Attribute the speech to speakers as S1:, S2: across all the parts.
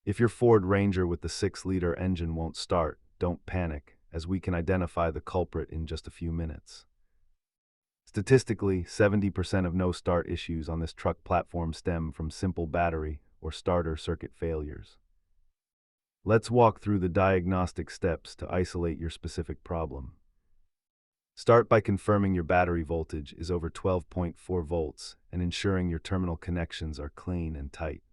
S1: If your Ford Ranger with the 6-liter engine won't start, don't panic, as we can identify the culprit in just a few minutes. Statistically, 70% of no-start issues on this truck platform stem from simple battery or starter circuit failures. Let's walk through the diagnostic steps to isolate your specific problem. Start by confirming your battery voltage is over 12.4 volts and ensuring your terminal connections are clean and tight.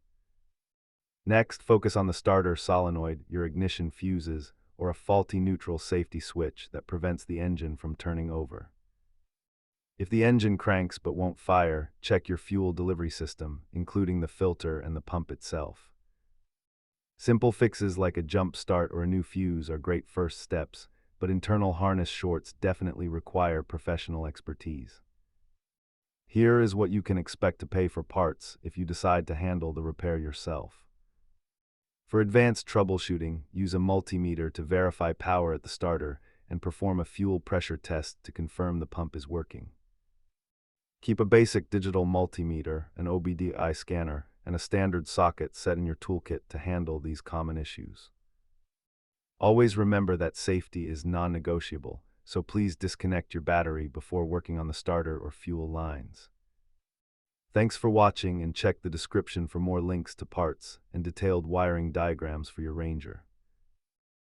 S1: Next, focus on the starter solenoid, your ignition fuses, or a faulty neutral safety switch that prevents the engine from turning over. If the engine cranks but won't fire, check your fuel delivery system, including the filter and the pump itself. Simple fixes like a jump start or a new fuse are great first steps, but internal harness shorts definitely require professional expertise. Here is what you can expect to pay for parts if you decide to handle the repair yourself. For advanced troubleshooting, use a multimeter to verify power at the starter and perform a fuel pressure test to confirm the pump is working. Keep a basic digital multimeter, an OBD-I scanner, and a standard socket set in your toolkit to handle these common issues. Always remember that safety is non-negotiable, so please disconnect your battery before working on the starter or fuel lines. Thanks for watching, and check the description for more links to parts and detailed wiring diagrams for your Ranger.